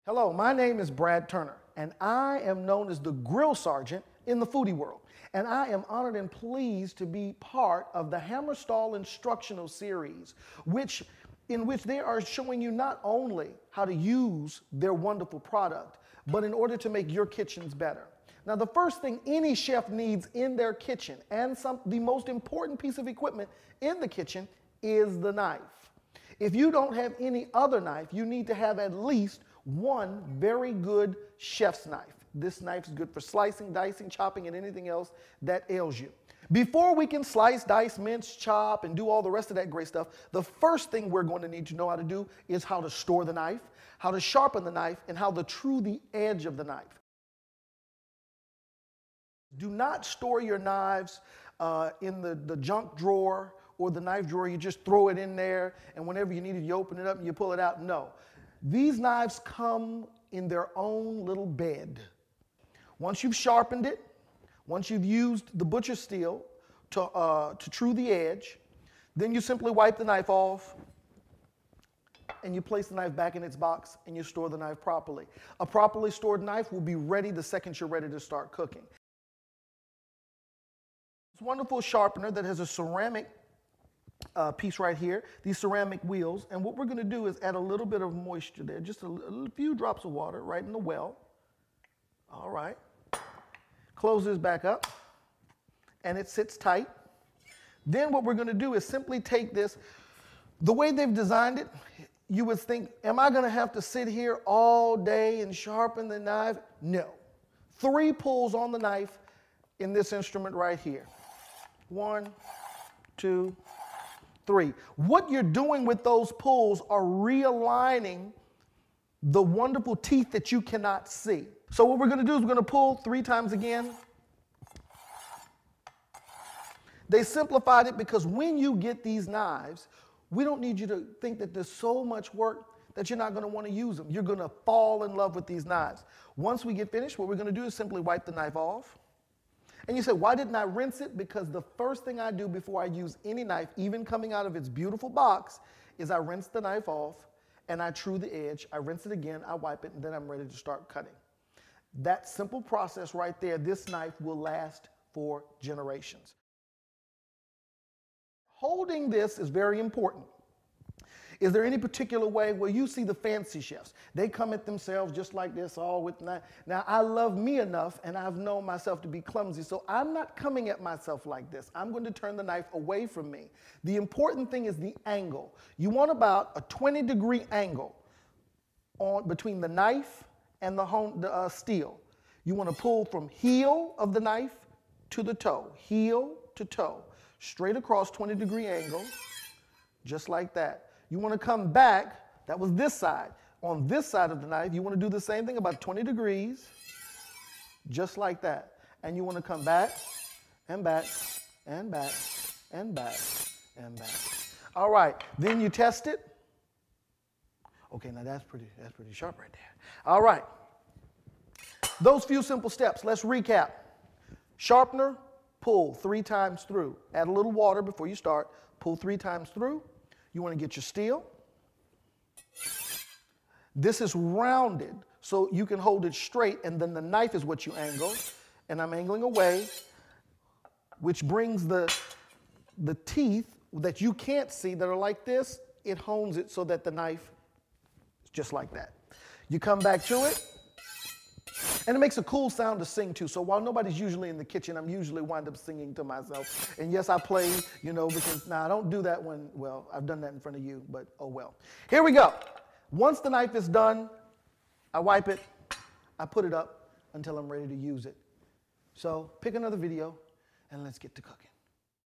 Hello, my name is Brad Turner, and I am known as the Grill Sergeant in the foodie world. And I am honored and pleased to be part of the Hammer Stahl instructional series, in which they are showing you not only how to use their wonderful product, but in order to make your kitchens better. Now, the first thing any chef needs in their kitchen, and the most important piece of equipment in the kitchen, is the knife. If you don't have any other knife, you need to have at least one very good chef's knife. This knife is good for slicing, dicing, chopping, and anything else that ails you. Before we can slice, dice, mince, chop, and do all the rest of that great stuff, the first thing we're going to need to know how to do is how to store the knife, how to sharpen the knife, and how to true the edge of the knife. Do not store your knives in the junk drawer or the knife drawer. You just throw it in there, and whenever you need it, you open it up and you pull it out. No. These knives come in their own little bed. Once you've sharpened it, once you've used the butcher steel to true the edge, then you simply wipe the knife off and you place the knife back in its box and you store the knife properly. A properly stored knife will be ready the second you're ready to start cooking. This wonderful sharpener that has a ceramic piece right here, these ceramic wheels, and what we're going to do is add a little bit of moisture there, just a few drops of water right in the well. All right. Close this back up, and it sits tight. Then what we're going to do is simply take this. The way they've designed it, you would think, am I going to have to sit here all day and sharpen the knife? No. 3 pulls on the knife in this instrument right here. 1, 2, 3. What you're doing with those pulls are realigning the wonderful teeth that you cannot see. So what we're going to do is we're going to pull 3 times again. They simplified it because when you get these knives, we don't need you to think that there's so much work that you're not going to want to use them. You're going to fall in love with these knives. Once we get finished, what we're going to do is simply wipe the knife off. And you say, why didn't I rinse it? Because the first thing I do before I use any knife, even coming out of its beautiful box, is I rinse the knife off and I true the edge. I rinse it again, I wipe it, and then I'm ready to start cutting. That simple process right there, this knife will last for generations. Holding this is very important. Is there any particular way? Well, you see the fancy chefs. They come at themselves just like this, all with knife. Now, I love me enough, and I've known myself to be clumsy, so I'm not coming at myself like this. I'm going to turn the knife away from me. The important thing is the angle. You want about a 20-degree angle between the knife and the steel. You want to pull from heel of the knife to the toe, heel to toe, straight across 20-degree angle, just like that. You want to come back, that was this side. On this side of the knife, you want to do the same thing about 20 degrees, just like that. And you want to come back, and back, and back, and back, and back. All right, then you test it. Okay, now that's pretty sharp right there. All right. Those few simple steps, let's recap. Sharpener, pull 3 times through. Add a little water before you start. Pull 3 times through. You want to get your steel. This is rounded, so you can hold it straight, and then the knife is what you angle. And I'm angling away, which brings the teeth that you can't see that are like this. It hones it so that the knife is just like that. You come back to it. And it makes a cool sound to sing to. So while nobody's usually in the kitchen, I'm usually wind up singing to myself. And yes, I play, because now I don't do that when, well, I've done that in front of you, but oh well. Here we go. Once the knife is done, I wipe it, I put it up until I'm ready to use it. So pick another video and let's get to cooking.